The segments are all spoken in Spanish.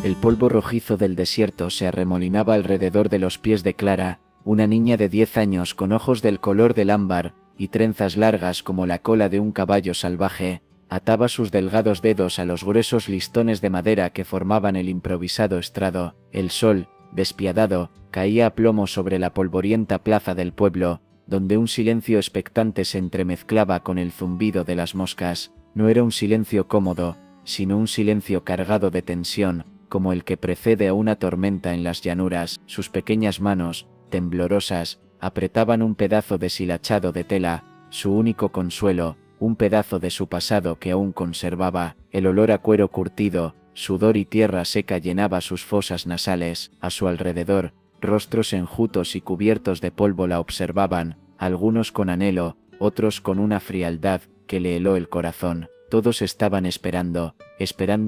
El polvo rojizo del desierto se arremolinaba alrededor de los pies de Clara, una niña de 10 años con ojos del color del ámbar y trenzas largas como la cola de un caballo salvaje. Ataba sus delgados dedos a los gruesos listones de madera que formaban el improvisado estrado. El sol, despiadado, caía a plomo sobre la polvorienta plaza del pueblo, donde un silencio expectante se entremezclaba con el zumbido de las moscas. No era un silencio cómodo, sino un silencio cargado de tensión, como el que precede a una tormenta en las llanuras. Sus pequeñas manos, temblorosas, apretaban un pedazo deshilachado de tela, su único consuelo, un pedazo de su pasado que aún conservaba. El olor a cuero curtido, sudor y tierra seca llenaba sus fosas nasales. A su alrededor, rostros enjutos y cubiertos de polvo la observaban, algunos con anhelo, otros con una frialdad que le heló el corazón. Todos estaban esperando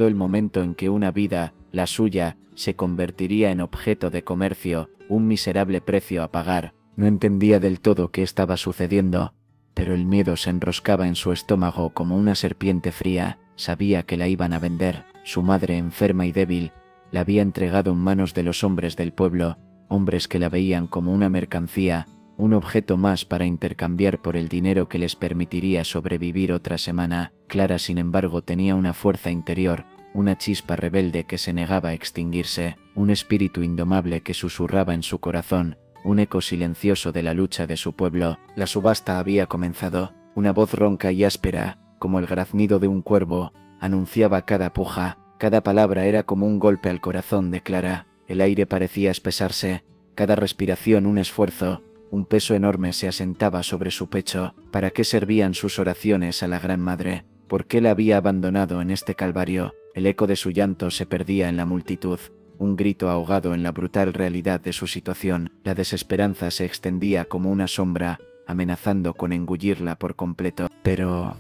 el momento en que una vida, la suya, se convertiría en objeto de comercio, un miserable precio a pagar. No entendía del todo qué estaba sucediendo, pero el miedo se enroscaba en su estómago como una serpiente fría. Sabía que la iban a vender. Su madre, enferma y débil, la había entregado en manos de los hombres del pueblo, hombres que la veían como una mercancía, un objeto más para intercambiar por el dinero que les permitiría sobrevivir otra semana. Clara, sin embargo, tenía una fuerza interior, una chispa rebelde que se negaba a extinguirse, un espíritu indomable que susurraba en su corazón, un eco silencioso de la lucha de su pueblo. La subasta había comenzado. Una voz ronca y áspera, como el graznido de un cuervo, anunciaba cada puja. Cada palabra era como un golpe al corazón de Clara. El aire parecía espesarse, cada respiración un esfuerzo. Un peso enorme se asentaba sobre su pecho. ¿Para qué servían sus oraciones a la Gran Madre? ¿Por qué la había abandonado en este calvario? El eco de su llanto se perdía en la multitud, un grito ahogado en la brutal realidad de su situación. La desesperanza se extendía como una sombra, amenazando con engullirla por completo. Pero,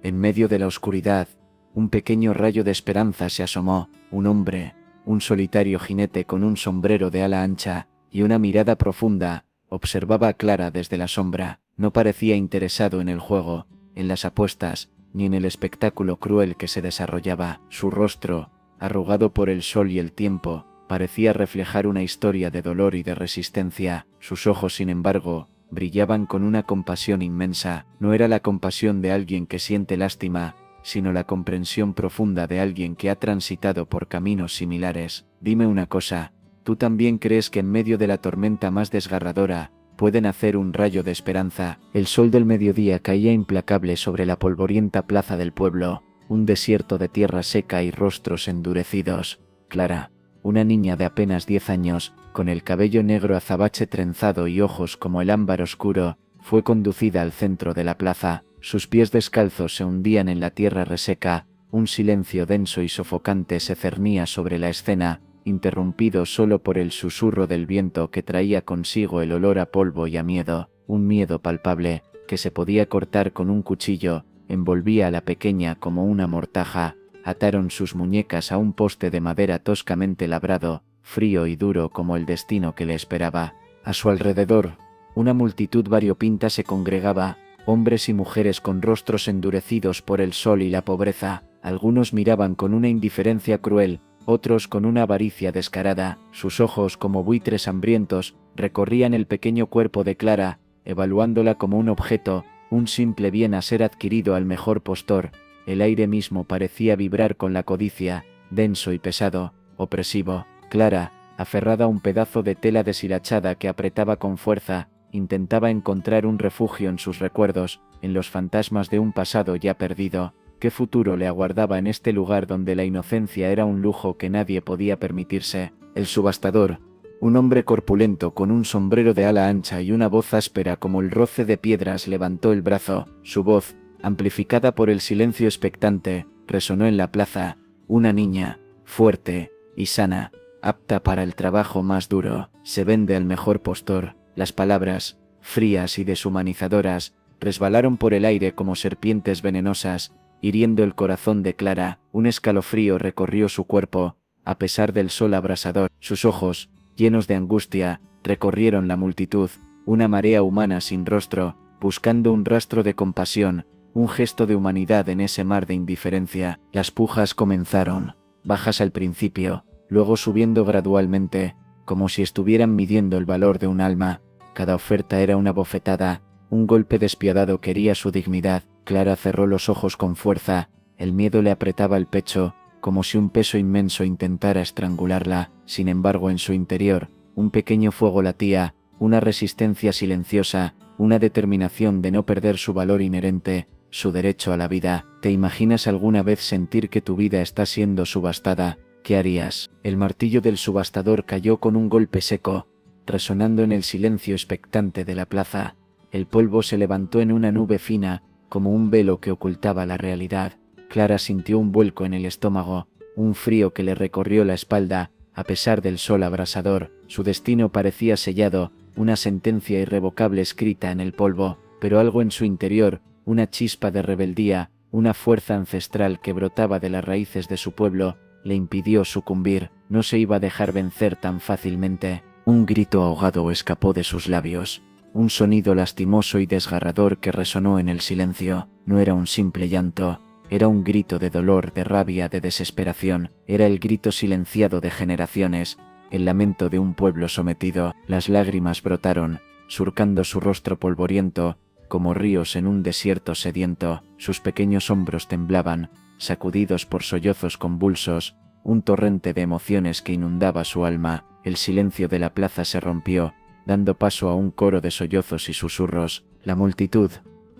en medio de la oscuridad, un pequeño rayo de esperanza se asomó. Un hombre, un solitario jinete con un sombrero de ala ancha y una mirada profunda, observaba a Clara desde la sombra. No parecía interesado en el juego, en las apuestas, ni en el espectáculo cruel que se desarrollaba. Su rostro, arrugado por el sol y el tiempo, parecía reflejar una historia de dolor y de resistencia. Sus ojos, sin embargo, brillaban con una compasión inmensa. No era la compasión de alguien que siente lástima, sino la comprensión profunda de alguien que ha transitado por caminos similares. Dime una cosa, ¿tú también crees que en medio de la tormenta más desgarradora puede nacer un rayo de esperanza? El sol del mediodía caía implacable sobre la polvorienta plaza del pueblo, un desierto de tierra seca y rostros endurecidos. Clara, una niña de apenas 10 años, con el cabello negro azabache trenzado y ojos como el ámbar oscuro, fue conducida al centro de la plaza. Sus pies descalzos se hundían en la tierra reseca. Un silencio denso y sofocante se cernía sobre la escena, interrumpido solo por el susurro del viento que traía consigo el olor a polvo y a miedo. Un miedo palpable, que se podía cortar con un cuchillo, envolvía a la pequeña como una mortaja. Ataron sus muñecas a un poste de madera toscamente labrado, frío y duro como el destino que le esperaba. A su alrededor, una multitud variopinta se congregaba, hombres y mujeres con rostros endurecidos por el sol y la pobreza. Algunos miraban con una indiferencia cruel, otros con una avaricia descarada. Sus ojos, como buitres hambrientos, recorrían el pequeño cuerpo de Clara, evaluándola como un objeto, un simple bien a ser adquirido al mejor postor. El aire mismo parecía vibrar con la codicia, denso y pesado, opresivo. Clara, aferrada a un pedazo de tela deshilachada que apretaba con fuerza, intentaba encontrar un refugio en sus recuerdos, en los fantasmas de un pasado ya perdido. ¿Qué futuro le aguardaba en este lugar donde la inocencia era un lujo que nadie podía permitirse? El subastador, un hombre corpulento con un sombrero de ala ancha y una voz áspera como el roce de piedras, levantó el brazo. Su voz, amplificada por el silencio expectante, resonó en la plaza. Una niña, fuerte y sana, apta para el trabajo más duro, se vende al mejor postor. Las palabras, frías y deshumanizadoras, resbalaron por el aire como serpientes venenosas, hiriendo el corazón de Clara. Un escalofrío recorrió su cuerpo, a pesar del sol abrasador. Sus ojos, llenos de angustia, recorrieron la multitud, una marea humana sin rostro, buscando un rastro de compasión, un gesto de humanidad en ese mar de indiferencia. Las pujas comenzaron, bajas al principio, luego subiendo gradualmente, como si estuvieran midiendo el valor de un alma. Cada oferta era una bofetada, un golpe despiadado que hería su dignidad. Clara cerró los ojos con fuerza, el miedo le apretaba el pecho, como si un peso inmenso intentara estrangularla. Sin embargo, en su interior, un pequeño fuego latía, una resistencia silenciosa, una determinación de no perder su valor inherente, su derecho a la vida. ¿Te imaginas alguna vez sentir que tu vida está siendo subastada? ¿Qué harías? El martillo del subastador cayó con un golpe seco, resonando en el silencio expectante de la plaza. El polvo se levantó en una nube fina, como un velo que ocultaba la realidad. Clara sintió un vuelco en el estómago, un frío que le recorrió la espalda. A pesar del sol abrasador, su destino parecía sellado, una sentencia irrevocable escrita en el polvo, pero algo en su interior, una chispa de rebeldía, una fuerza ancestral que brotaba de las raíces de su pueblo, le impidió sucumbir. No se iba a dejar vencer tan fácilmente. Un grito ahogado escapó de sus labios, un sonido lastimoso y desgarrador que resonó en el silencio. No era un simple llanto, era un grito de dolor, de rabia, de desesperación. Era el grito silenciado de generaciones, el lamento de un pueblo sometido. Las lágrimas brotaron, surcando su rostro polvoriento, como ríos en un desierto sediento. Sus pequeños hombros temblaban, sacudidos por sollozos convulsos, un torrente de emociones que inundaba su alma. El silencio de la plaza se rompió, dando paso a un coro de sollozos y susurros. La multitud,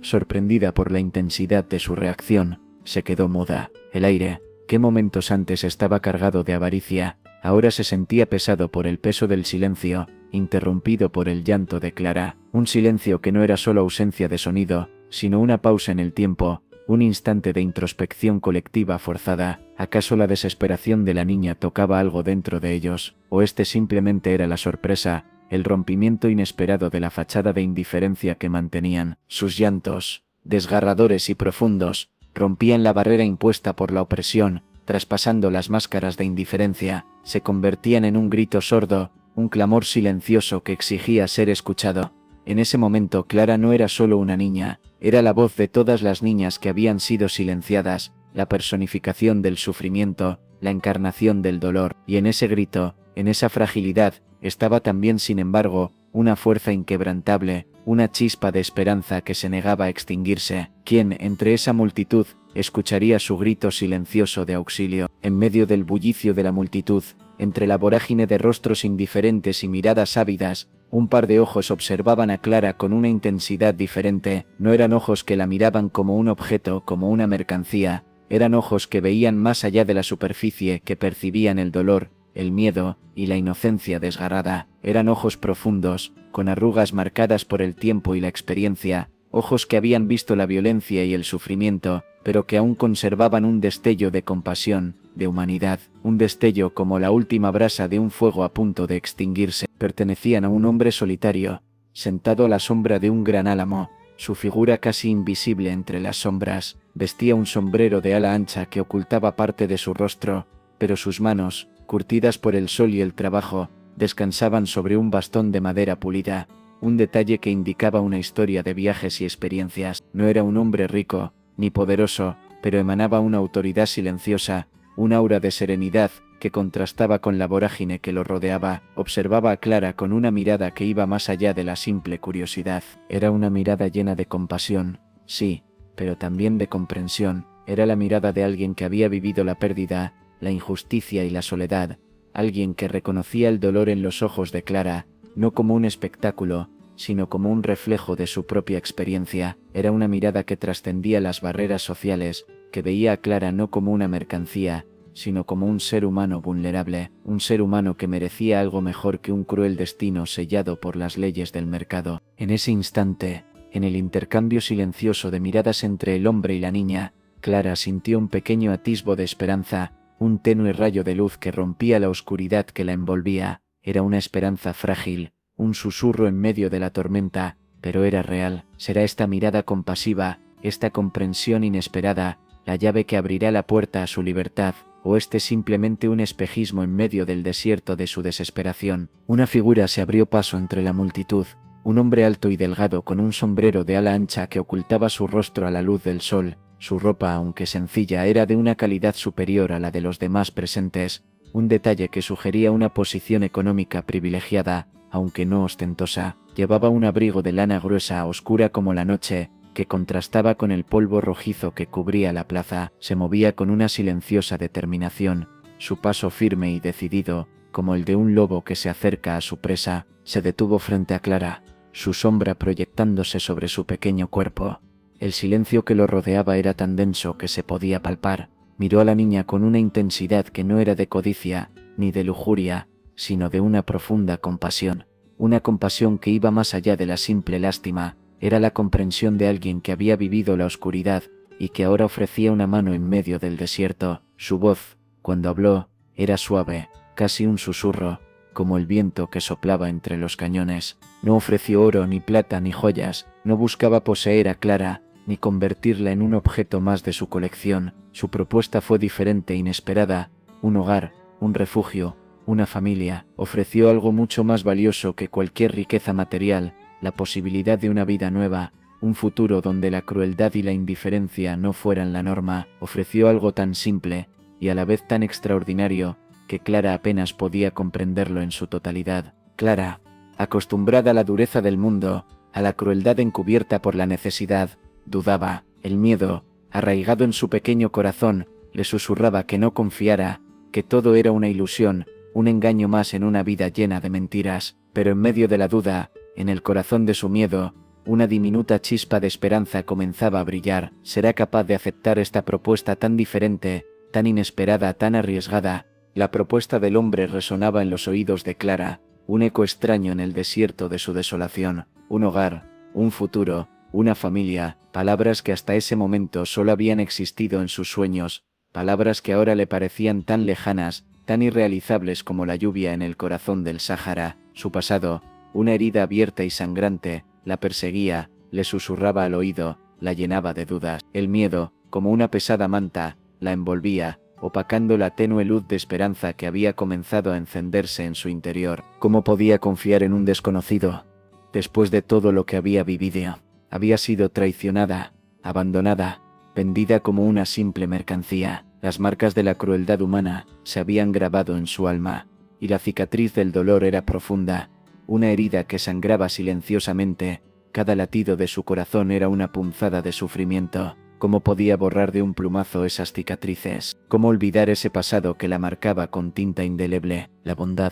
sorprendida por la intensidad de su reacción, se quedó muda. El aire, que momentos antes estaba cargado de avaricia, ahora se sentía pesado por el peso del silencio, interrumpido por el llanto de Clara. Un silencio que no era solo ausencia de sonido, sino una pausa en el tiempo, un instante de introspección colectiva forzada. ¿Acaso la desesperación de la niña tocaba algo dentro de ellos? ¿O este simplemente era la sorpresa, el rompimiento inesperado de la fachada de indiferencia que mantenían? Sus llantos, desgarradores y profundos, rompían la barrera impuesta por la opresión, traspasando las máscaras de indiferencia, se convertían en un grito sordo, un clamor silencioso que exigía ser escuchado. En ese momento Clara no era solo una niña, era la voz de todas las niñas que habían sido silenciadas, la personificación del sufrimiento, la encarnación del dolor. Y en ese grito, en esa fragilidad, estaba también, sin embargo, una fuerza inquebrantable, una chispa de esperanza que se negaba a extinguirse. ¿Quién, entre esa multitud, escucharía su grito silencioso de auxilio? En medio del bullicio de la multitud, entre la vorágine de rostros indiferentes y miradas ávidas, un par de ojos observaban a Clara con una intensidad diferente. No eran ojos que la miraban como un objeto, como una mercancía. Eran ojos que veían más allá de la superficie, que percibían el dolor, el miedo y la inocencia desgarrada. Eran ojos profundos, con arrugas marcadas por el tiempo y la experiencia, ojos que habían visto la violencia y el sufrimiento, pero que aún conservaban un destello de compasión, de humanidad, un destello como la última brasa de un fuego a punto de extinguirse. Pertenecían a un hombre solitario, sentado a la sombra de un gran álamo, su figura casi invisible entre las sombras. Vestía un sombrero de ala ancha que ocultaba parte de su rostro, pero sus manos, curtidas por el sol y el trabajo, descansaban sobre un bastón de madera pulida, un detalle que indicaba una historia de viajes y experiencias. No era un hombre rico, ni poderoso, pero emanaba una autoridad silenciosa, un aura de serenidad que contrastaba con la vorágine que lo rodeaba. Observaba a Clara con una mirada que iba más allá de la simple curiosidad. Era una mirada llena de compasión, sí, pero también de comprensión. Era la mirada de alguien que había vivido la pérdida, la injusticia y la soledad, alguien que reconocía el dolor en los ojos de Clara, no como un espectáculo, sino como un reflejo de su propia experiencia. Era una mirada que trascendía las barreras sociales, que veía a Clara no como una mercancía, sino como un ser humano vulnerable, un ser humano que merecía algo mejor que un cruel destino sellado por las leyes del mercado. En ese instante, en el intercambio silencioso de miradas entre el hombre y la niña, Clara sintió un pequeño atisbo de esperanza, un tenue rayo de luz que rompía la oscuridad que la envolvía. Era una esperanza frágil, un susurro en medio de la tormenta, pero era real. Será esta mirada compasiva, esta comprensión inesperada, la llave que abrirá la puerta a su libertad, o este simplemente un espejismo en medio del desierto de su desesperación. Una figura se abrió paso entre la multitud, un hombre alto y delgado con un sombrero de ala ancha que ocultaba su rostro a la luz del sol. Su ropa, aunque sencilla, era de una calidad superior a la de los demás presentes, un detalle que sugería una posición económica privilegiada, aunque no ostentosa. Llevaba un abrigo de lana gruesa, oscura como la noche, que contrastaba con el polvo rojizo que cubría la plaza. Se movía con una silenciosa determinación, su paso firme y decidido, como el de un lobo que se acerca a su presa. Se detuvo frente a Clara, su sombra proyectándose sobre su pequeño cuerpo. El silencio que lo rodeaba era tan denso que se podía palpar. Miró a la niña con una intensidad que no era de codicia, ni de lujuria, sino de una profunda compasión. Una compasión que iba más allá de la simple lástima. Era la comprensión de alguien que había vivido la oscuridad y que ahora ofrecía una mano en medio del desierto. Su voz, cuando habló, era suave, casi un susurro, como el viento que soplaba entre los cañones. No ofreció oro, ni plata, ni joyas. No buscaba poseer a Clara, ni convertirla en un objeto más de su colección. Su propuesta fue diferente, inesperada. Un hogar, un refugio, una familia. Ofreció algo mucho más valioso que cualquier riqueza material, la posibilidad de una vida nueva, un futuro donde la crueldad y la indiferencia no fueran la norma. Ofreció algo tan simple, y a la vez tan extraordinario, que Clara apenas podía comprenderlo en su totalidad. Clara, acostumbrada a la dureza del mundo, a la crueldad encubierta por la necesidad, dudaba. El miedo, arraigado en su pequeño corazón, le susurraba que no confiara, que todo era una ilusión, un engaño más en una vida llena de mentiras. Pero en medio de la duda, en el corazón de su miedo, una diminuta chispa de esperanza comenzaba a brillar. ¿Será capaz de aceptar esta propuesta tan diferente, tan inesperada, tan arriesgada? La propuesta del hombre resonaba en los oídos de Clara, un eco extraño en el desierto de su desolación. Un hogar, un futuro, una familia, palabras que hasta ese momento solo habían existido en sus sueños, palabras que ahora le parecían tan lejanas, tan irrealizables como la lluvia en el corazón del Sáhara. Su pasado, una herida abierta y sangrante, la perseguía, le susurraba al oído, la llenaba de dudas. El miedo, como una pesada manta, la envolvía, opacando la tenue luz de esperanza que había comenzado a encenderse en su interior. ¿Cómo podía confiar en un desconocido? Después de todo lo que había vivido, había sido traicionada, abandonada, vendida como una simple mercancía. Las marcas de la crueldad humana se habían grabado en su alma, y la cicatriz del dolor era profunda, una herida que sangraba silenciosamente. Cada latido de su corazón era una punzada de sufrimiento. ¿Cómo podía borrar de un plumazo esas cicatrices? ¿Cómo olvidar ese pasado que la marcaba con tinta indeleble? La bondad,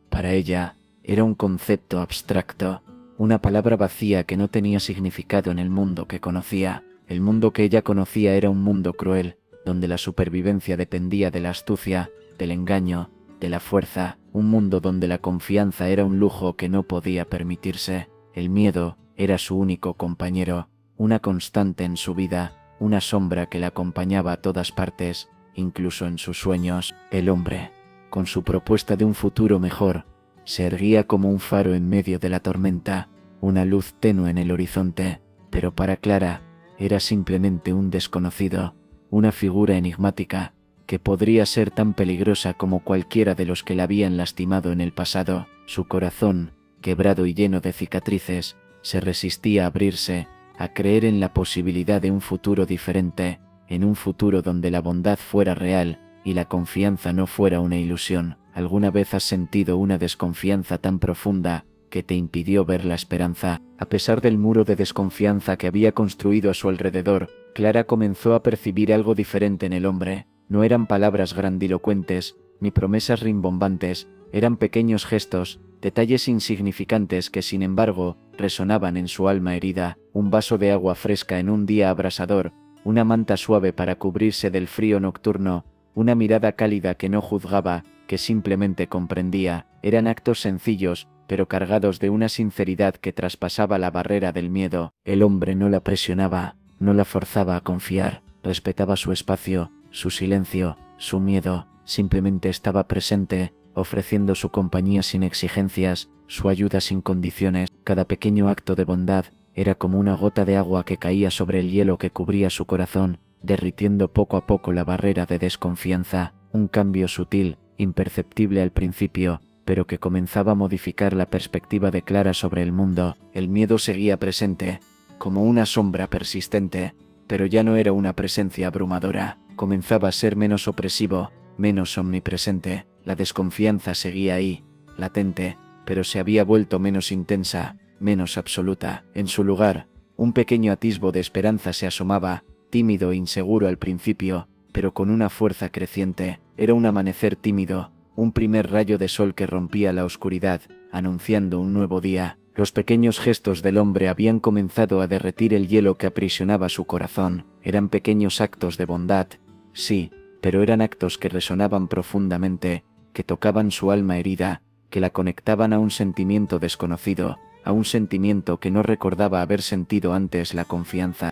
para ella, era un concepto abstracto, una palabra vacía que no tenía significado en el mundo que conocía. El mundo que ella conocía era un mundo cruel, donde la supervivencia dependía de la astucia, del engaño, de la fuerza, un mundo donde la confianza era un lujo que no podía permitirse. El miedo era su único compañero, una constante en su vida, una sombra que la acompañaba a todas partes, incluso en sus sueños. El hombre, con su propuesta de un futuro mejor, se erguía como un faro en medio de la tormenta, una luz tenue en el horizonte, pero para Clara era simplemente un desconocido, una figura enigmática, que podría ser tan peligrosa como cualquiera de los que la habían lastimado en el pasado. Su corazón, quebrado y lleno de cicatrices, se resistía a abrirse, a creer en la posibilidad de un futuro diferente, en un futuro donde la bondad fuera real y la confianza no fuera una ilusión. ¿Alguna vez has sentido una desconfianza tan profunda que te impidió ver la esperanza? A pesar del muro de desconfianza que había construido a su alrededor, Clara comenzó a percibir algo diferente en el hombre. No eran palabras grandilocuentes, ni promesas rimbombantes, eran pequeños gestos, detalles insignificantes que sin embargo resonaban en su alma herida. Un vaso de agua fresca en un día abrasador, una manta suave para cubrirse del frío nocturno, una mirada cálida que no juzgaba, que simplemente comprendía. Eran actos sencillos, pero cargados de una sinceridad que traspasaba la barrera del miedo. El hombre no la presionaba, no la forzaba a confiar, respetaba su espacio, su silencio, su miedo, simplemente estaba presente, ofreciendo su compañía sin exigencias, su ayuda sin condiciones. Cada pequeño acto de bondad era como una gota de agua que caía sobre el hielo que cubría su corazón, derritiendo poco a poco la barrera de desconfianza. Un cambio sutil, imperceptible al principio, pero que comenzaba a modificar la perspectiva de Clara sobre el mundo. El miedo seguía presente, como una sombra persistente, pero ya no era una presencia abrumadora. Comenzaba a ser menos opresivo, menos omnipresente. La desconfianza seguía ahí, latente, pero se había vuelto menos intensa, menos absoluta. En su lugar, un pequeño atisbo de esperanza se asomaba, tímido e inseguro al principio, pero con una fuerza creciente. Era un amanecer tímido, un primer rayo de sol que rompía la oscuridad, anunciando un nuevo día. Los pequeños gestos del hombre habían comenzado a derretir el hielo que aprisionaba su corazón. Eran pequeños actos de bondad, sí, pero eran actos que resonaban profundamente, que tocaban su alma herida, que la conectaban a un sentimiento desconocido, a un sentimiento que no recordaba haber sentido antes: la confianza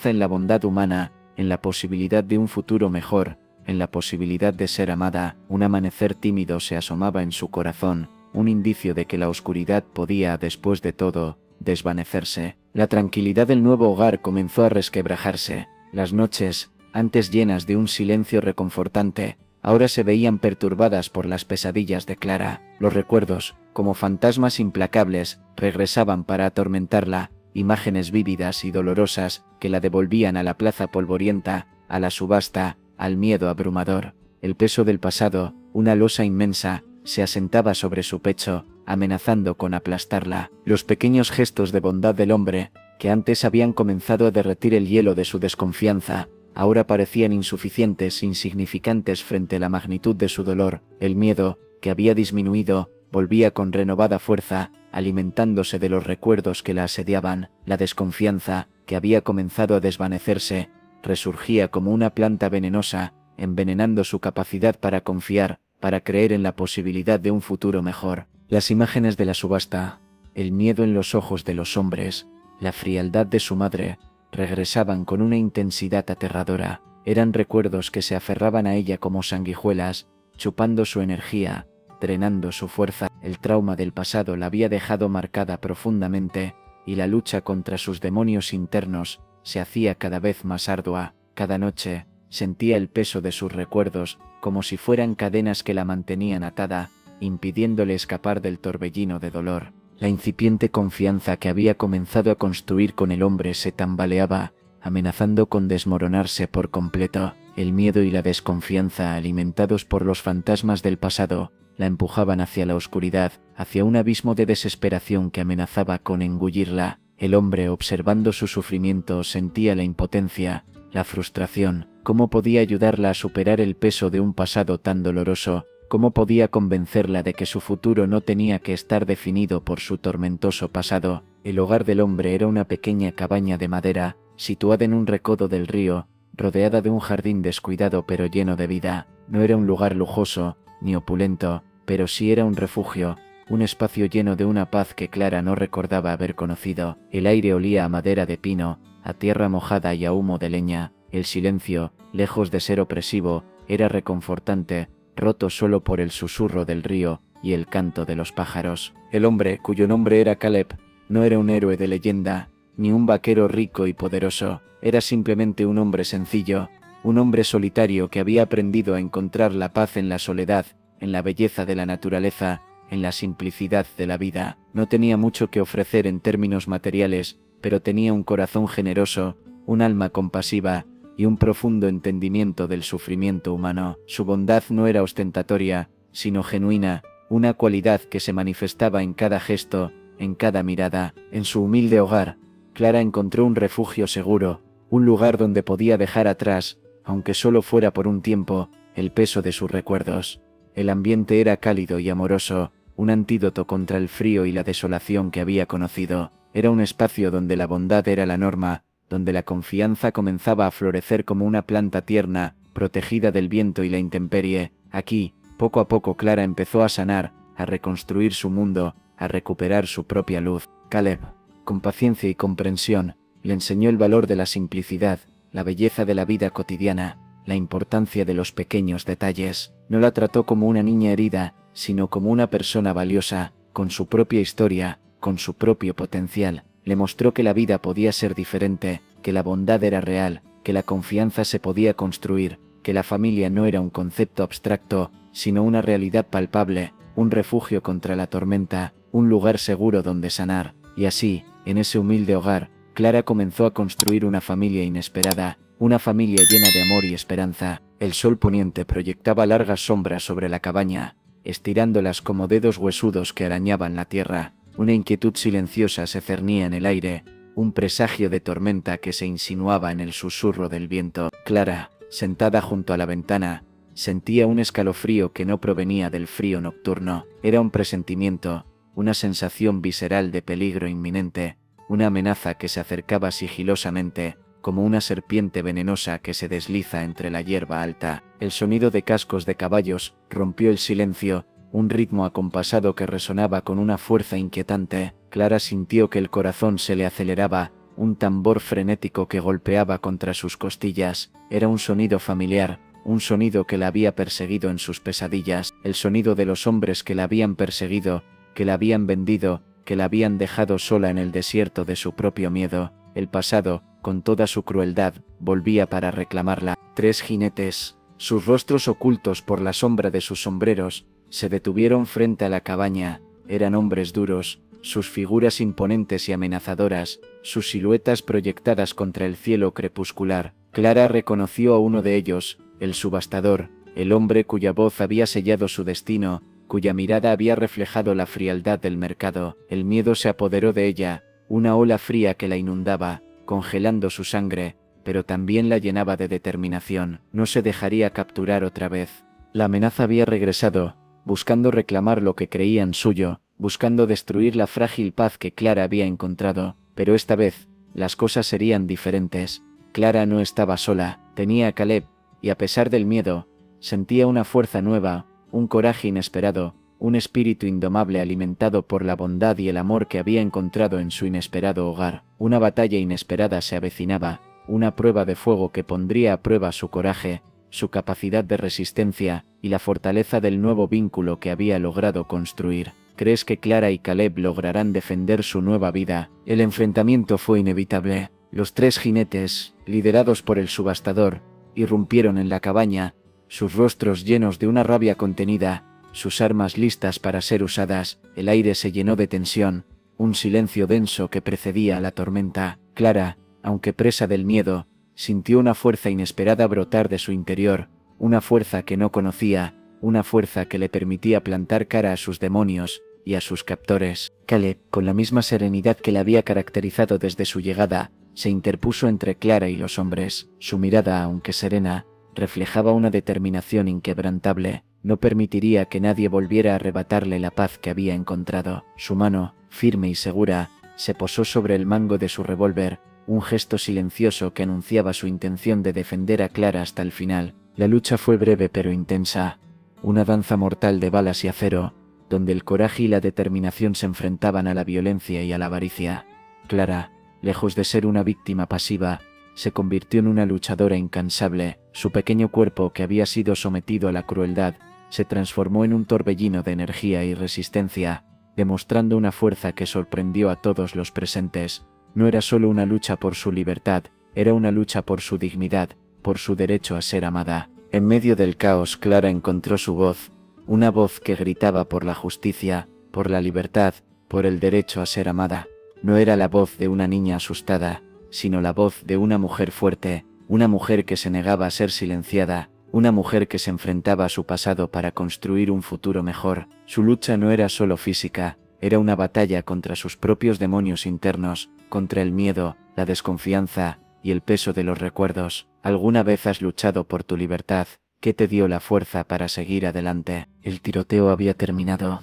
en la bondad humana, en la posibilidad de un futuro mejor, en la posibilidad de ser amada. Un amanecer tímido se asomaba en su corazón, un indicio de que la oscuridad podía, después de todo, desvanecerse. La tranquilidad del nuevo hogar comenzó a resquebrajarse. Las noches, antes llenas de un silencio reconfortante, ahora se veían perturbadas por las pesadillas de Clara. Los recuerdos, como fantasmas implacables, regresaban para atormentarla, imágenes vívidas y dolorosas que la devolvían a la plaza polvorienta, a la subasta, al miedo abrumador. El peso del pasado, una losa inmensa, se asentaba sobre su pecho, amenazando con aplastarla. Los pequeños gestos de bondad del hombre, que antes habían comenzado a derretir el hielo de su desconfianza, ahora parecían insuficientes, insignificantes frente a la magnitud de su dolor. El miedo, que había disminuido, volvía con renovada fuerza, alimentándose de los recuerdos que la asediaban. La desconfianza, que había comenzado a desvanecerse, resurgía como una planta venenosa, envenenando su capacidad para confiar, para creer en la posibilidad de un futuro mejor. Las imágenes de la subasta, el miedo en los ojos de los hombres, la frialdad de su madre, regresaban con una intensidad aterradora. Eran recuerdos que se aferraban a ella como sanguijuelas, chupando su energía, drenando su fuerza. El trauma del pasado la había dejado marcada profundamente, y la lucha contra sus demonios internos se hacía cada vez más ardua. Cada noche sentía el peso de sus recuerdos, como si fueran cadenas que la mantenían atada, impidiéndole escapar del torbellino de dolor. La incipiente confianza que había comenzado a construir con el hombre se tambaleaba, amenazando con desmoronarse por completo. El miedo y la desconfianza, alimentados por los fantasmas del pasado, la empujaban hacia la oscuridad, hacia un abismo de desesperación que amenazaba con engullirla. El hombre, observando su sufrimiento, sentía la impotencia, la frustración. ¿Cómo podía ayudarla a superar el peso de un pasado tan doloroso? ¿Cómo podía convencerla de que su futuro no tenía que estar definido por su tormentoso pasado? El hogar del hombre era una pequeña cabaña de madera, situada en un recodo del río, rodeada de un jardín descuidado pero lleno de vida. No era un lugar lujoso, ni opulento, pero sí era un refugio, un espacio lleno de una paz que Clara no recordaba haber conocido. El aire olía a madera de pino, a tierra mojada y a humo de leña. El silencio, lejos de ser opresivo, era reconfortante, roto solo por el susurro del río y el canto de los pájaros. El hombre, cuyo nombre era Caleb, no era un héroe de leyenda, ni un vaquero rico y poderoso. Era simplemente un hombre sencillo, un hombre solitario que había aprendido a encontrar la paz en la soledad, en la belleza de la naturaleza, en la simplicidad de la vida. No tenía mucho que ofrecer en términos materiales, pero tenía un corazón generoso, un alma compasiva y un profundo entendimiento del sufrimiento humano. Su bondad no era ostentatoria, sino genuina, una cualidad que se manifestaba en cada gesto, en cada mirada. En su humilde hogar, Clara encontró un refugio seguro, un lugar donde podía dejar atrás, aunque solo fuera por un tiempo, el peso de sus recuerdos. El ambiente era cálido y amoroso, un antídoto contra el frío y la desolación que había conocido. Era un espacio donde la bondad era la norma, donde la confianza comenzaba a florecer como una planta tierna, protegida del viento y la intemperie. Aquí, poco a poco, Clara empezó a sanar, a reconstruir su mundo, a recuperar su propia luz. Caleb, con paciencia y comprensión, le enseñó el valor de la simplicidad, la belleza de la vida cotidiana, la importancia de los pequeños detalles. No la trató como una niña herida, sino como una persona valiosa, con su propia historia, con su propio potencial. Le mostró que la vida podía ser diferente, que la bondad era real, que la confianza se podía construir, que la familia no era un concepto abstracto, sino una realidad palpable, un refugio contra la tormenta, un lugar seguro donde sanar. Y así, en ese humilde hogar, Clara comenzó a construir una familia inesperada, una familia llena de amor y esperanza. El sol poniente proyectaba largas sombras sobre la cabaña, estirándolas como dedos huesudos que arañaban la tierra. Una inquietud silenciosa se cernía en el aire, un presagio de tormenta que se insinuaba en el susurro del viento. Clara, sentada junto a la ventana, sentía un escalofrío que no provenía del frío nocturno. Era un presentimiento, una sensación visceral de peligro inminente, una amenaza que se acercaba sigilosamente, como una serpiente venenosa que se desliza entre la hierba alta. El sonido de cascos de caballos rompió el silencio, un ritmo acompasado que resonaba con una fuerza inquietante. Clara sintió que el corazón se le aceleraba, un tambor frenético que golpeaba contra sus costillas. Era un sonido familiar, un sonido que la había perseguido en sus pesadillas, el sonido de los hombres que la habían perseguido, que la habían vendido, que la habían dejado sola en el desierto de su propio miedo. El pasado, con toda su crueldad, volvía para reclamarla. 3 jinetes, sus rostros ocultos por la sombra de sus sombreros, se detuvieron frente a la cabaña. Eran hombres duros, sus figuras imponentes y amenazadoras, sus siluetas proyectadas contra el cielo crepuscular. Clara reconoció a uno de ellos, el subastador, el hombre cuya voz había sellado su destino, cuya mirada había reflejado la frialdad del mercado. El miedo se apoderó de ella, una ola fría que la inundaba, congelando su sangre, pero también la llenaba de determinación. No se dejaría capturar otra vez. La amenaza había regresado, buscando reclamar lo que creían suyo, buscando destruir la frágil paz que Clara había encontrado. Pero esta vez, las cosas serían diferentes. Clara no estaba sola, tenía a Caleb, y a pesar del miedo, sentía una fuerza nueva, un coraje inesperado, un espíritu indomable alimentado por la bondad y el amor que había encontrado en su inesperado hogar. Una batalla inesperada se avecinaba, una prueba de fuego que pondría a prueba su coraje, su capacidad de resistencia y la fortaleza del nuevo vínculo que había logrado construir. ¿Crees que Clara y Caleb lograrán defender su nueva vida? El enfrentamiento fue inevitable. Los 3 jinetes, liderados por el subastador, irrumpieron en la cabaña, sus rostros llenos de una rabia contenida, sus armas listas para ser usadas. El aire se llenó de tensión, un silencio denso que precedía a la tormenta. Clara, aunque presa del miedo, sintió una fuerza inesperada brotar de su interior, una fuerza que no conocía, una fuerza que le permitía plantar cara a sus demonios y a sus captores. Caleb, con la misma serenidad que la había caracterizado desde su llegada, se interpuso entre Clara y los hombres. Su mirada, aunque serena, reflejaba una determinación inquebrantable. No permitiría que nadie volviera a arrebatarle la paz que había encontrado. Su mano, firme y segura, se posó sobre el mango de su revólver, un gesto silencioso que anunciaba su intención de defender a Clara hasta el final. La lucha fue breve pero intensa, una danza mortal de balas y acero, donde el coraje y la determinación se enfrentaban a la violencia y a la avaricia. Clara, lejos de ser una víctima pasiva, se convirtió en una luchadora incansable. Su pequeño cuerpo, que había sido sometido a la crueldad, se transformó en un torbellino de energía y resistencia, demostrando una fuerza que sorprendió a todos los presentes. No era solo una lucha por su libertad, era una lucha por su dignidad, por su derecho a ser amada. En medio del caos, Clara encontró su voz, una voz que gritaba por la justicia, por la libertad, por el derecho a ser amada. No era la voz de una niña asustada, sino la voz de una mujer fuerte, una mujer que se negaba a ser silenciada, una mujer que se enfrentaba a su pasado para construir un futuro mejor. Su lucha no era solo física, era una batalla contra sus propios demonios internos, contra el miedo, la desconfianza y el peso de los recuerdos. ¿Alguna vez has luchado por tu libertad? ¿Qué te dio la fuerza para seguir adelante? El tiroteo había terminado.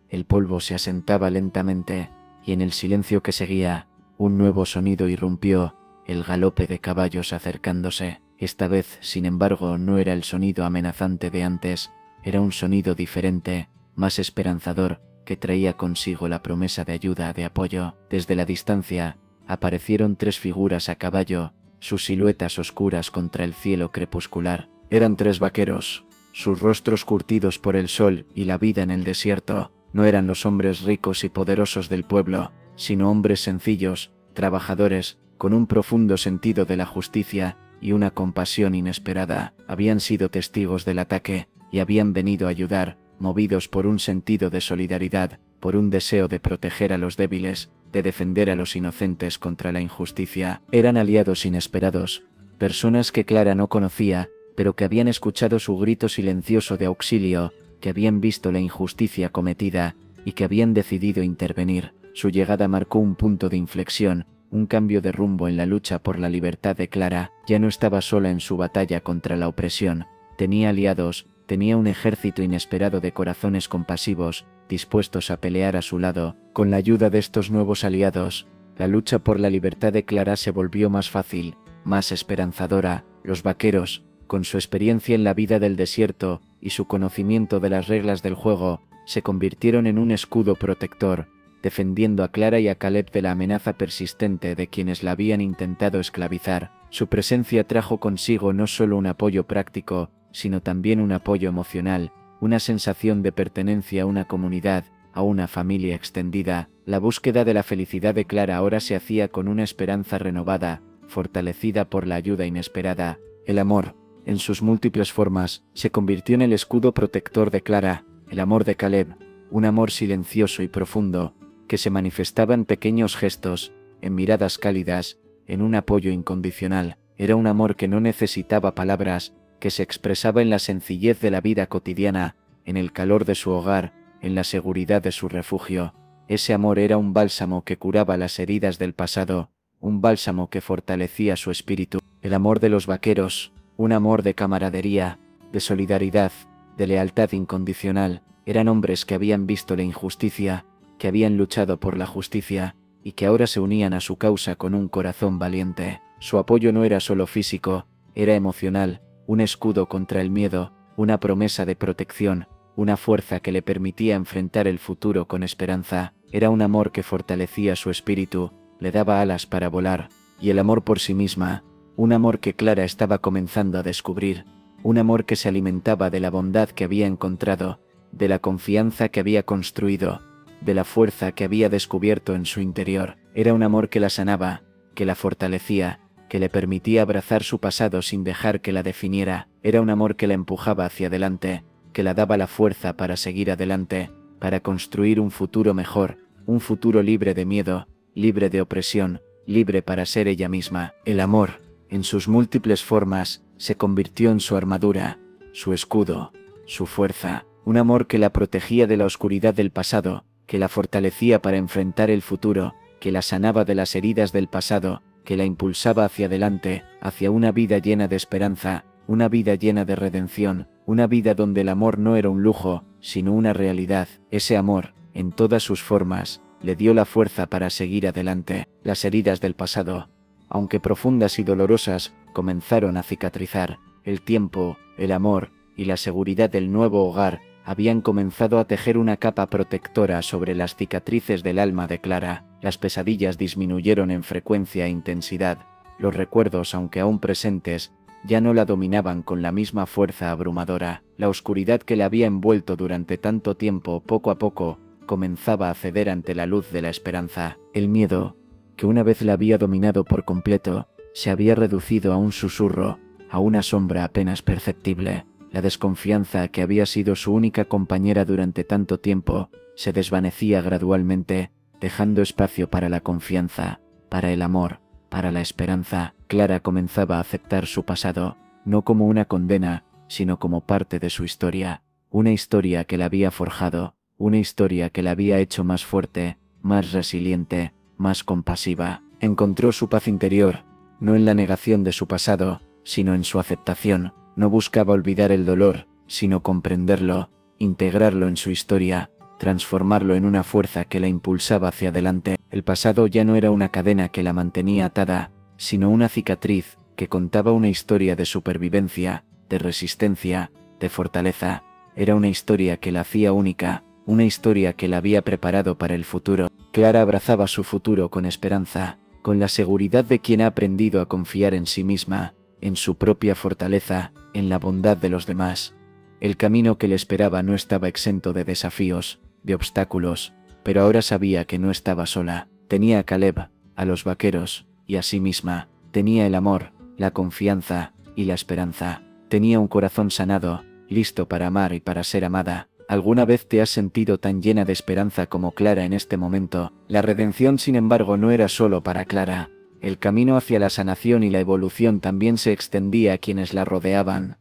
El polvo se asentaba lentamente, y en el silencio que seguía, un nuevo sonido irrumpió, el galope de caballos acercándose. Esta vez, sin embargo, no era el sonido amenazante de antes, era un sonido diferente, más esperanzador, que traía consigo la promesa de ayuda, de apoyo. Desde la distancia, aparecieron 3 figuras a caballo, sus siluetas oscuras contra el cielo crepuscular. Eran 3 vaqueros, sus rostros curtidos por el sol y la vida en el desierto. No eran los hombres ricos y poderosos del pueblo, sino hombres sencillos, trabajadores, con un profundo sentido de la justicia y una compasión inesperada. Habían sido testigos del ataque y habían venido a ayudar, movidos por un sentido de solidaridad, por un deseo de proteger a los débiles. de defender a los inocentes contra la injusticia. Eran aliados inesperados, personas que Clara no conocía, pero que habían escuchado su grito silencioso de auxilio, que habían visto la injusticia cometida y que habían decidido intervenir. Su llegada marcó un punto de inflexión, un cambio de rumbo en la lucha por la libertad de Clara. Ya no estaba sola en su batalla contra la opresión, tenía aliados, tenía un ejército inesperado de corazones compasivos, dispuestos a pelear a su lado. Con la ayuda de estos nuevos aliados, la lucha por la libertad de Clara se volvió más fácil, más esperanzadora. Los vaqueros, con su experiencia en la vida del desierto y su conocimiento de las reglas del juego, se convirtieron en un escudo protector, defendiendo a Clara y a Caleb de la amenaza persistente de quienes la habían intentado esclavizar. Su presencia trajo consigo no solo un apoyo práctico, sino también un apoyo emocional, una sensación de pertenencia a una comunidad, a una familia extendida. La búsqueda de la felicidad de Clara ahora se hacía con una esperanza renovada, fortalecida por la ayuda inesperada. El amor, en sus múltiples formas, se convirtió en el escudo protector de Clara. El amor de Caleb, un amor silencioso y profundo, que se manifestaba en pequeños gestos, en miradas cálidas, en un apoyo incondicional. Era un amor que no necesitaba palabras, que se expresaba en la sencillez de la vida cotidiana, en el calor de su hogar, en la seguridad de su refugio. Ese amor era un bálsamo que curaba las heridas del pasado, un bálsamo que fortalecía su espíritu. El amor de los vaqueros, un amor de camaradería, de solidaridad, de lealtad incondicional. Eran hombres que habían visto la injusticia, que habían luchado por la justicia, y que ahora se unían a su causa con un corazón valiente. Su apoyo no era solo físico, era emocional, un escudo contra el miedo, una promesa de protección, una fuerza que le permitía enfrentar el futuro con esperanza. Era un amor que fortalecía su espíritu, le daba alas para volar. Y el amor por sí misma, un amor que Clara estaba comenzando a descubrir, un amor que se alimentaba de la bondad que había encontrado, de la confianza que había construido, de la fuerza que había descubierto en su interior. Era un amor que la sanaba, que la fortalecía, que le permitía abrazar su pasado sin dejar que la definiera. Era un amor que la empujaba hacia adelante, que la daba la fuerza para seguir adelante, para construir un futuro mejor, un futuro libre de miedo, libre de opresión, libre para ser ella misma. El amor, en sus múltiples formas, se convirtió en su armadura, su escudo, su fuerza. Un amor que la protegía de la oscuridad del pasado, que la fortalecía para enfrentar el futuro, que la sanaba de las heridas del pasado, que la impulsaba hacia adelante, hacia una vida llena de esperanza, una vida llena de redención, una vida donde el amor no era un lujo, sino una realidad. Ese amor, en todas sus formas, le dio la fuerza para seguir adelante. Las heridas del pasado, aunque profundas y dolorosas, comenzaron a cicatrizar. El tiempo, el amor y la seguridad del nuevo hogar habían comenzado a tejer una capa protectora sobre las cicatrices del alma de Clara. Las pesadillas disminuyeron en frecuencia e intensidad. Los recuerdos, aunque aún presentes, ya no la dominaban con la misma fuerza abrumadora. La oscuridad que la había envuelto durante tanto tiempo, poco a poco, comenzaba a ceder ante la luz de la esperanza. El miedo, que una vez la había dominado por completo, se había reducido a un susurro, a una sombra apenas perceptible. La desconfianza, que había sido su única compañera durante tanto tiempo, se desvanecía gradualmente, dejando espacio para la confianza, para el amor, para la esperanza. Clara comenzaba a aceptar su pasado, no como una condena, sino como parte de su historia. Una historia que la había forjado, una historia que la había hecho más fuerte, más resiliente, más compasiva. Encontró su paz interior, no en la negación de su pasado, sino en su aceptación. No buscaba olvidar el dolor, sino comprenderlo, integrarlo en su historia, transformarlo en una fuerza que la impulsaba hacia adelante. El pasado ya no era una cadena que la mantenía atada, sino una cicatriz que contaba una historia de supervivencia, de resistencia, de fortaleza. Era una historia que la hacía única, una historia que la había preparado para el futuro. Clara abrazaba su futuro con esperanza, con la seguridad de quien ha aprendido a confiar en sí misma, en su propia fortaleza, en la bondad de los demás. El camino que le esperaba no estaba exento de desafíos, de obstáculos, pero ahora sabía que no estaba sola. Tenía a Caleb, a los vaqueros, y a sí misma. Tenía el amor, la confianza y la esperanza. Tenía un corazón sanado, listo para amar y para ser amada. ¿Alguna vez te has sentido tan llena de esperanza como Clara en este momento? La redención, sin embargo, no era solo para Clara. El camino hacia la sanación y la evolución también se extendía a quienes la rodeaban.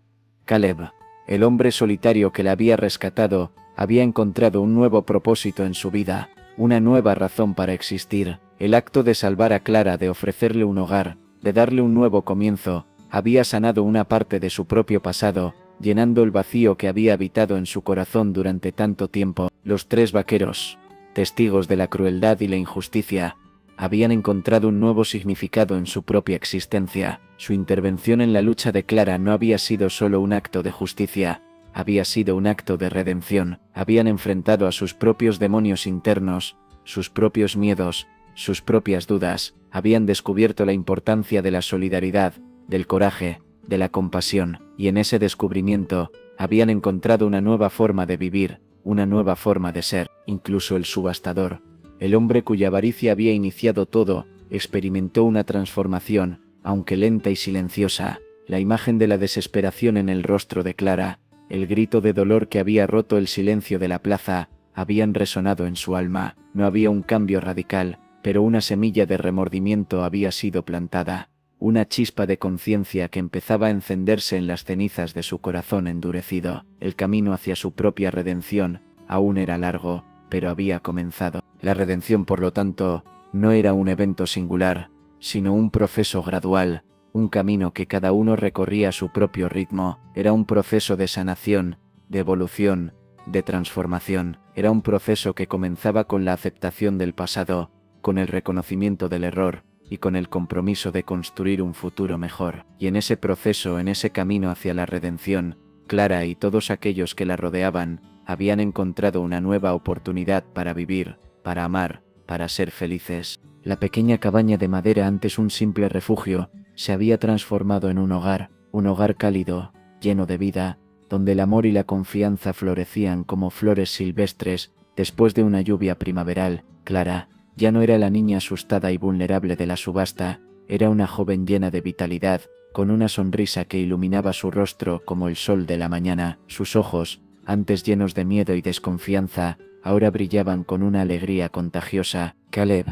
Caleb, el hombre solitario que la había rescatado, había encontrado un nuevo propósito en su vida, una nueva razón para existir. El acto de salvar a Clara, de ofrecerle un hogar, de darle un nuevo comienzo, había sanado una parte de su propio pasado, llenando el vacío que había habitado en su corazón durante tanto tiempo. Los tres vaqueros, testigos de la crueldad y la injusticia, habían encontrado un nuevo significado en su propia existencia. Su intervención en la lucha de Clara no había sido solo un acto de justicia, había sido un acto de redención. Habían enfrentado a sus propios demonios internos, sus propios miedos, sus propias dudas, habían descubierto la importancia de la solidaridad, del coraje, de la compasión, y en ese descubrimiento, habían encontrado una nueva forma de vivir, una nueva forma de ser. Incluso el subastador, el hombre cuya avaricia había iniciado todo, experimentó una transformación, aunque lenta y silenciosa. La imagen de la desesperación en el rostro de Clara, el grito de dolor que había roto el silencio de la plaza, habían resonado en su alma. No había un cambio radical, pero una semilla de remordimiento había sido plantada. Una chispa de conciencia que empezaba a encenderse en las cenizas de su corazón endurecido. El camino hacia su propia redención aún era largo, pero había comenzado. La redención, por lo tanto, no era un evento singular, sino un proceso gradual, un camino que cada uno recorría a su propio ritmo. Era un proceso de sanación, de evolución, de transformación. Era un proceso que comenzaba con la aceptación del pasado, con el reconocimiento del error, y con el compromiso de construir un futuro mejor. Y en ese proceso, en ese camino hacia la redención, Clara y todos aquellos que la rodeaban, habían encontrado una nueva oportunidad para vivir, para amar, para ser felices. La pequeña cabaña de madera, antes un simple refugio, se había transformado en un hogar cálido, lleno de vida, donde el amor y la confianza florecían como flores silvestres después de una lluvia primaveral. Clara ya no era la niña asustada y vulnerable de la subasta, era una joven llena de vitalidad, con una sonrisa que iluminaba su rostro como el sol de la mañana. Sus ojos, antes llenos de miedo y desconfianza, ahora brillaban con una alegría contagiosa. Caleb,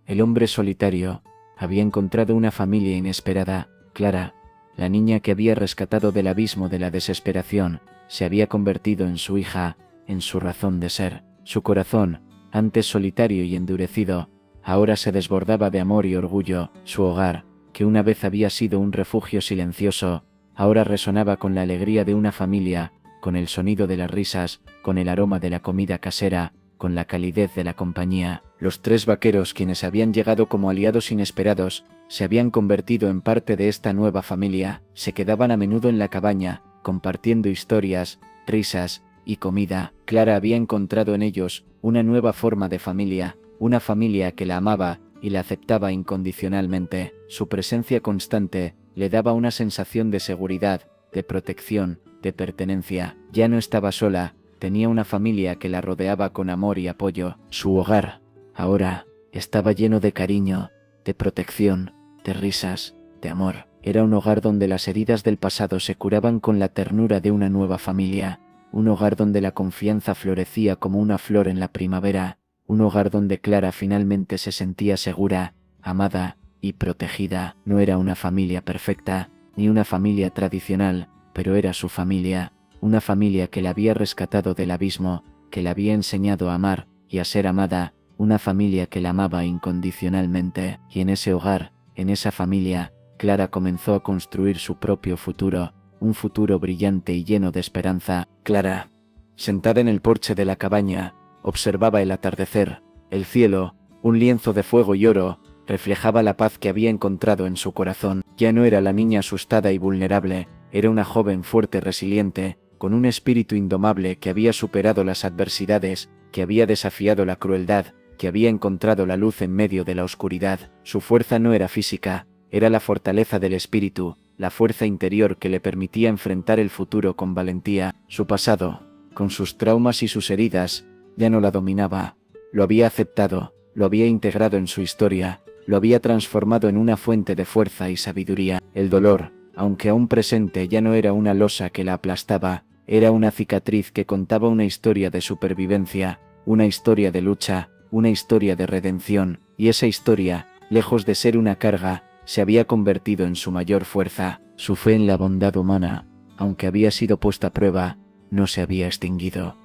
el hombre solitario, había encontrado una familia inesperada. Clara, la niña que había rescatado del abismo de la desesperación, se había convertido en su hija, en su razón de ser. Su corazón, antes solitario y endurecido, ahora se desbordaba de amor y orgullo. Su hogar, que una vez había sido un refugio silencioso, ahora resonaba con la alegría de una familia, con el sonido de las risas, con el aroma de la comida casera, con la calidez de la compañía. Los tres vaqueros, quienes habían llegado como aliados inesperados, se habían convertido en parte de esta nueva familia. Se quedaban a menudo en la cabaña, compartiendo historias, risas y comida. Clara había encontrado en ellos una nueva forma de familia, una familia que la amaba y la aceptaba incondicionalmente. Su presencia constante le daba una sensación de seguridad, de protección, de pertenencia. Ya no estaba sola, tenía una familia que la rodeaba con amor y apoyo. Su hogar, ahora, estaba lleno de cariño, de protección, de risas, de amor. Era un hogar donde las heridas del pasado se curaban con la ternura de una nueva familia. Un hogar donde la confianza florecía como una flor en la primavera. Un hogar donde Clara finalmente se sentía segura, amada y protegida. No era una familia perfecta, ni una familia tradicional, pero era su familia. Una familia que la había rescatado del abismo, que la había enseñado a amar y a ser amada. Una familia que la amaba incondicionalmente. Y en ese hogar, en esa familia, Clara comenzó a construir su propio futuro. Un futuro brillante y lleno de esperanza. Clara, sentada en el porche de la cabaña, observaba el atardecer. El cielo, un lienzo de fuego y oro, reflejaba la paz que había encontrado en su corazón. Ya no era la niña asustada y vulnerable, era una joven fuerte y resiliente, con un espíritu indomable que había superado las adversidades, que había desafiado la crueldad, que había encontrado la luz en medio de la oscuridad. Su fuerza no era física, era la fortaleza del espíritu, la fuerza interior que le permitía enfrentar el futuro con valentía. Su pasado, con sus traumas y sus heridas, ya no la dominaba. Lo había aceptado, lo había integrado en su historia, lo había transformado en una fuente de fuerza y sabiduría. El dolor, aunque aún presente, ya no era una losa que la aplastaba, Era una cicatriz que contaba una historia de supervivencia, una historia de lucha, una historia de redención, y esa historia, lejos de ser una carga, se había convertido en su mayor fuerza. Su fe en la bondad humana, aunque había sido puesta a prueba, no se había extinguido.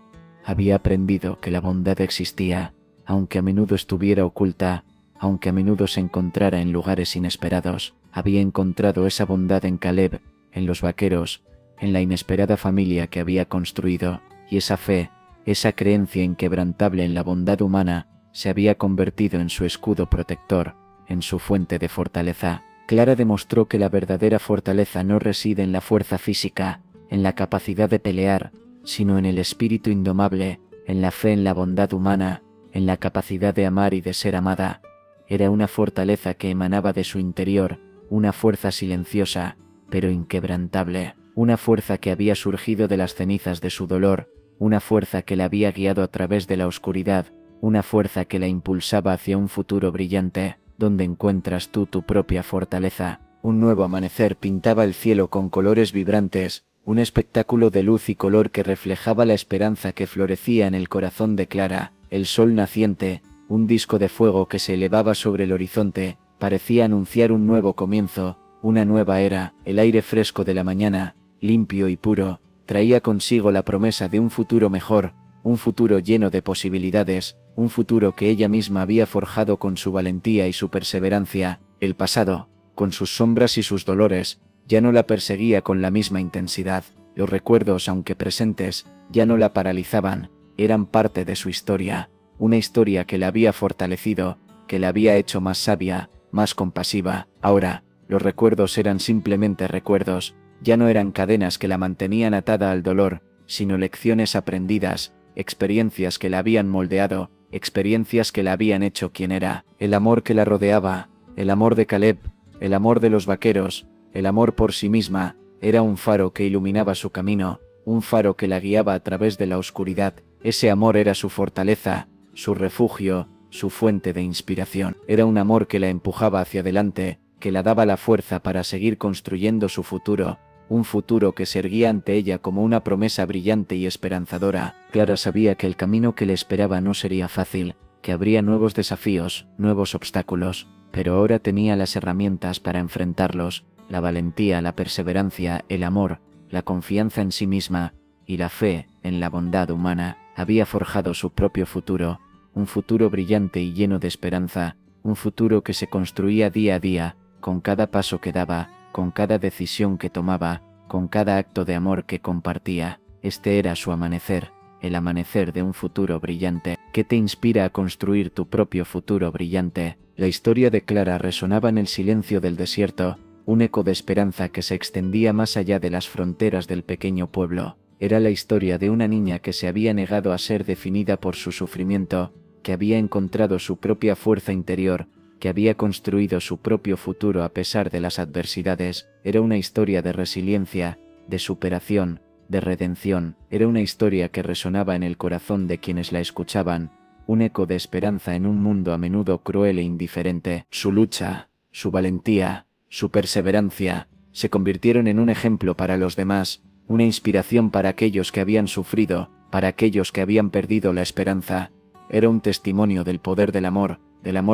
Había aprendido que la bondad existía, aunque a menudo estuviera oculta, aunque a menudo se encontrara en lugares inesperados. Había encontrado esa bondad en Caleb, en los vaqueros, en la inesperada familia que había construido, y esa fe, esa creencia inquebrantable en la bondad humana, se había convertido en su escudo protector, en su fuente de fortaleza. Clara demostró que la verdadera fortaleza no reside en la fuerza física, en la capacidad de pelear, sino en el espíritu indomable, en la fe en la bondad humana, en la capacidad de amar y de ser amada. Era una fortaleza que emanaba de su interior, una fuerza silenciosa, pero inquebrantable, una fuerza que había surgido de las cenizas de su dolor, una fuerza que la había guiado a través de la oscuridad, una fuerza que la impulsaba hacia un futuro brillante, donde encuentras tú tu propia fortaleza. Un nuevo amanecer pintaba el cielo con colores vibrantes, un espectáculo de luz y color que reflejaba la esperanza que florecía en el corazón de Clara. El sol naciente, un disco de fuego que se elevaba sobre el horizonte, parecía anunciar un nuevo comienzo, una nueva era. El aire fresco de la mañana, limpio y puro, traía consigo la promesa de un futuro mejor, un futuro lleno de posibilidades, un futuro que ella misma había forjado con su valentía y su perseverancia. El pasado, con sus sombras y sus dolores, ya no la perseguía con la misma intensidad. Los recuerdos, aunque presentes, ya no la paralizaban, eran parte de su historia, una historia que la había fortalecido, que la había hecho más sabia, más compasiva. Ahora, los recuerdos eran simplemente recuerdos, ya no eran cadenas que la mantenían atada al dolor, sino lecciones aprendidas, experiencias que la habían moldeado, experiencias que la habían hecho quien era. El amor que la rodeaba, el amor de Caleb, el amor de los vaqueros, el amor por sí misma, era un faro que iluminaba su camino, un faro que la guiaba a través de la oscuridad. Ese amor era su fortaleza, su refugio, su fuente de inspiración. Era un amor que la empujaba hacia adelante, que la daba la fuerza para seguir construyendo su futuro, un futuro que se erguía ante ella como una promesa brillante y esperanzadora. Clara sabía que el camino que le esperaba no sería fácil, que habría nuevos desafíos, nuevos obstáculos, pero ahora tenía las herramientas para enfrentarlos: la valentía, la perseverancia, el amor, la confianza en sí misma y la fe en la bondad humana. Había forjado su propio futuro, un futuro brillante y lleno de esperanza, un futuro que se construía día a día, con cada paso que daba, con cada decisión que tomaba, con cada acto de amor que compartía. Este era su amanecer, el amanecer de un futuro brillante. ¿Qué te inspira a construir tu propio futuro brillante? La historia de Clara resonaba en el silencio del desierto, un eco de esperanza que se extendía más allá de las fronteras del pequeño pueblo. Era la historia de una niña que se había negado a ser definida por su sufrimiento, que había encontrado su propia fuerza interior, que había construido su propio futuro a pesar de las adversidades. Era una historia de resiliencia, de superación, de redención. Era una historia que resonaba en el corazón de quienes la escuchaban, un eco de esperanza en un mundo a menudo cruel e indiferente. Su lucha, su valentía, su perseverancia, se convirtieron en un ejemplo para los demás, una inspiración para aquellos que habían sufrido, para aquellos que habían perdido la esperanza. Era un testimonio del poder del amor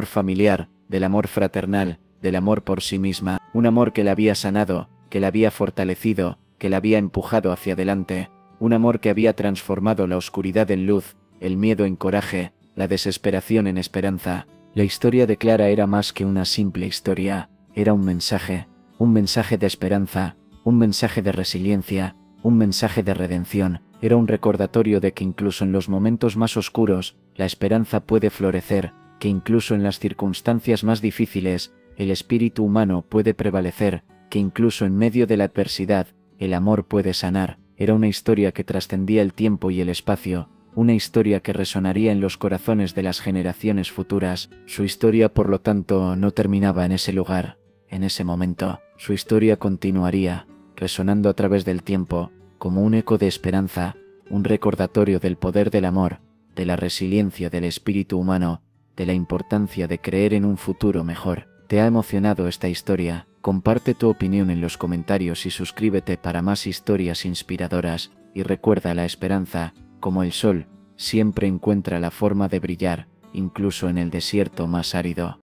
familiar, del amor fraternal, del amor por sí misma, un amor que la había sanado, que la había fortalecido, que la había empujado hacia adelante, un amor que había transformado la oscuridad en luz, el miedo en coraje, la desesperación en esperanza. La historia de Clara era más que una simple historia, era un mensaje de esperanza, un mensaje de resiliencia, un mensaje de redención. Era un recordatorio de que incluso en los momentos más oscuros, la esperanza puede florecer, que incluso en las circunstancias más difíciles, el espíritu humano puede prevalecer, que incluso en medio de la adversidad, el amor puede sanar. Era una historia que trascendía el tiempo y el espacio, una historia que resonaría en los corazones de las generaciones futuras. Su historia, por lo tanto, no terminaba en ese lugar, en ese momento. Su historia continuaría, resonando a través del tiempo, como un eco de esperanza, un recordatorio del poder del amor, de la resiliencia del espíritu humano, de la importancia de creer en un futuro mejor. ¿Te ha emocionado esta historia? Comparte tu opinión en los comentarios y suscríbete para más historias inspiradoras. y recuerda la esperanza, como el sol, siempre encuentra la forma de brillar, incluso en el desierto más árido.